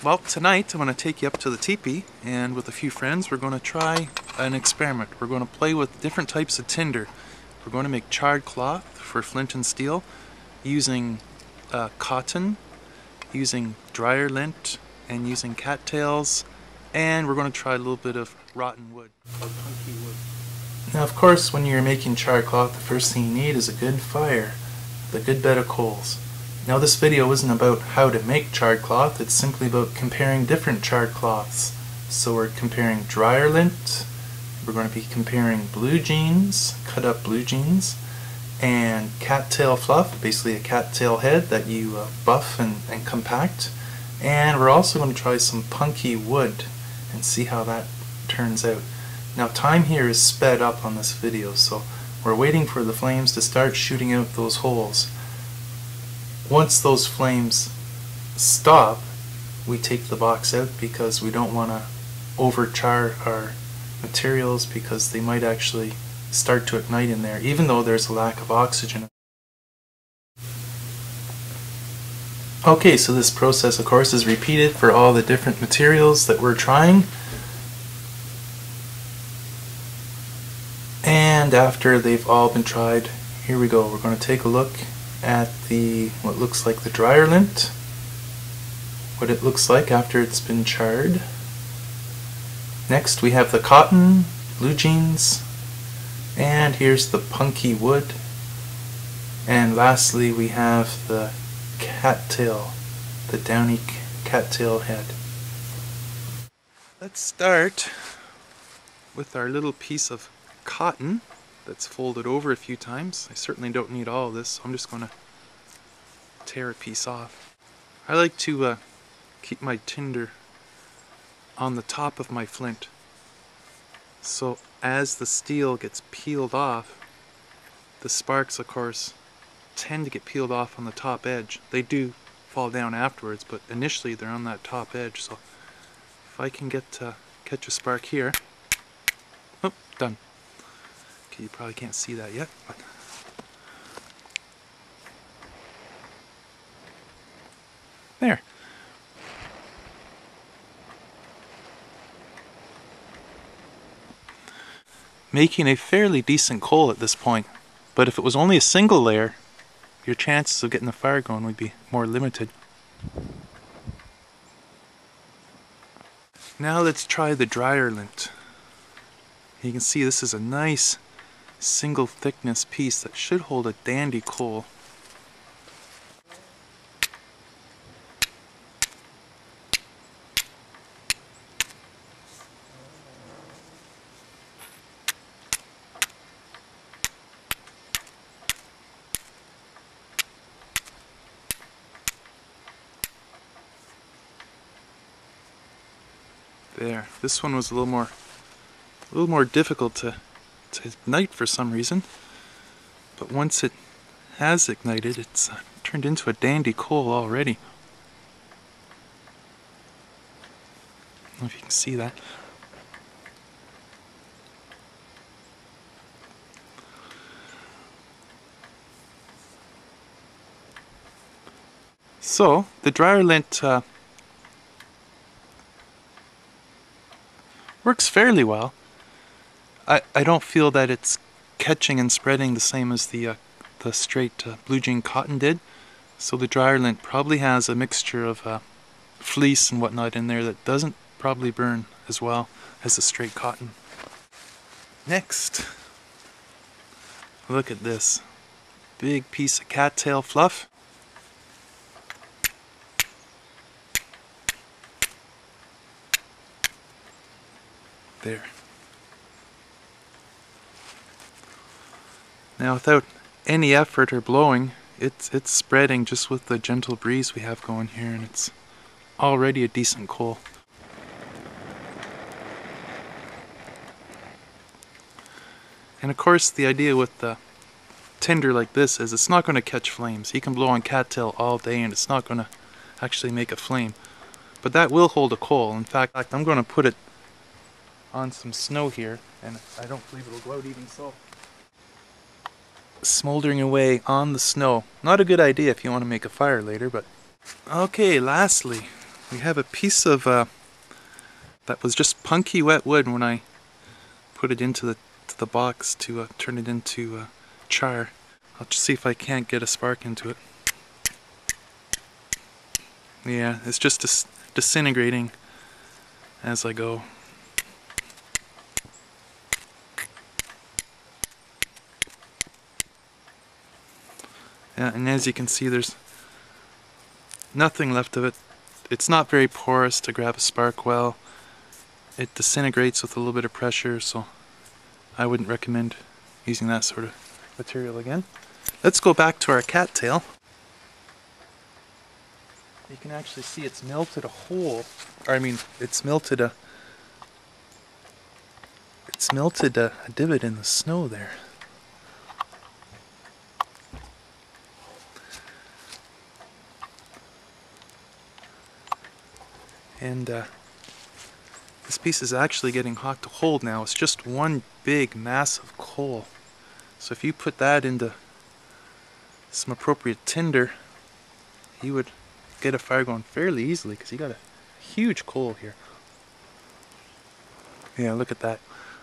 Well, tonight I'm going to take you up to the teepee, and with a few friends we're going to try an experiment. We're going to play with different types of tinder. We're going to make charred cloth for Flint and Steel using cotton, using dryer lint, and using cattails, and we're going to try a little bit of rotten wood or punky wood. Now, of course, when you're making charred cloth, the first thing you need is a good fire, a good bed of coals. Now, this video isn't about how to make charred cloth, it's simply about comparing different charred cloths. So we're comparing dryer lint, we're going to be comparing blue jeans, cut up blue jeans, and cattail fluff, basically a cattail head that you buff and compact. And we're also going to try some punky wood and see how that turns out. Now, time here is sped up on this video, so we're waiting for the flames to start shooting out those holes. Once those flames stop, we take the box out because we don't want to overchar our materials because they might actually start to ignite in there, even though there's a lack of oxygen. Okay, so this process, of course, is repeated for all the different materials that we're trying. And after they've all been tried, here we go. We're going to take a look at what looks like the dryer lint, what it looks like after it's been charred. Next we have the cotton, blue jeans, and here's the punky wood. And lastly we have the cattail, the downy cattail head. Let's start with our little piece of cotton that's folded over a few times. I certainly don't need all of this, so I'm just going to tear a piece off. I like to keep my tinder on the top of my flint, so as the steel gets peeled off, the sparks, of course, tend to get peeled off on the top edge. They do fall down afterwards, but initially they're on that top edge. So if I can catch a spark here, oh, done. Okay, you probably can't see that yet, but there. Making a fairly decent coal at this point, but if it was only a single layer, your chances of getting the fire going would be more limited. Now let's try the dryer lint. You can see this is a nice single thickness piece that should hold a dandy coal. There. This one was a little more difficult to ignite for some reason, but once it has ignited, it's turned into a dandy coal already. I don't know if you can see that. So the dryer lint works fairly well. I don't feel that it's catching and spreading the same as the straight blue jean cotton did. So the dryer lint probably has a mixture of fleece and whatnot in there that doesn't probably burn as well as the straight cotton. Next, look at this big piece of cattail fluff. There. Now, without any effort or blowing, it's spreading just with the gentle breeze we have going here, and it's already a decent coal. And of course, the idea with the tinder like this is it's not going to catch flames. You can blow on cattail all day and it's not going to actually make a flame. But that will hold a coal. In fact, I'm going to put it on some snow here, and I don't believe it'll go out even so. Smoldering away on the snow. Not a good idea if you want to make a fire later, but... Okay, lastly, We have a piece of that was just punky wet wood when I put it into the box to turn it into char. I'll just see if I can't get a spark into it. Yeah, it's just disintegrating as I go. Yeah, and as you can see, there's nothing left of it. It's not very porous to grab a spark well. It disintegrates with a little bit of pressure, so I wouldn't recommend using that sort of material again. Let's go back to our cattail. You can actually see it's melted a hole, or I mean, it's melted a divot in the snow there. And this piece is actually getting hot to hold now. It's just one big massive coal. So if you put that into some appropriate tinder, you would get a fire going fairly easily, because you got a huge coal here. Yeah, look at that.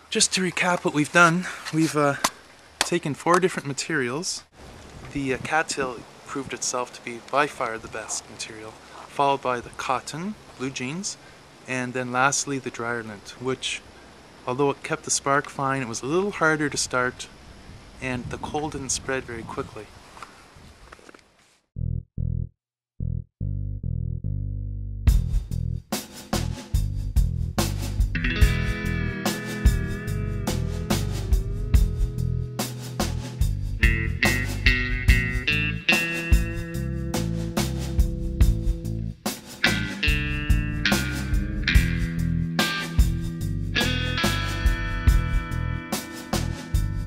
Just to recap what we've done, we've taken 4 different materials. The cattail proved itself to be by far the best material, followed by the cotton, blue jeans, and then lastly the dryer lint, which, although it kept the spark fine, it was a little harder to start and the coal didn't spread very quickly.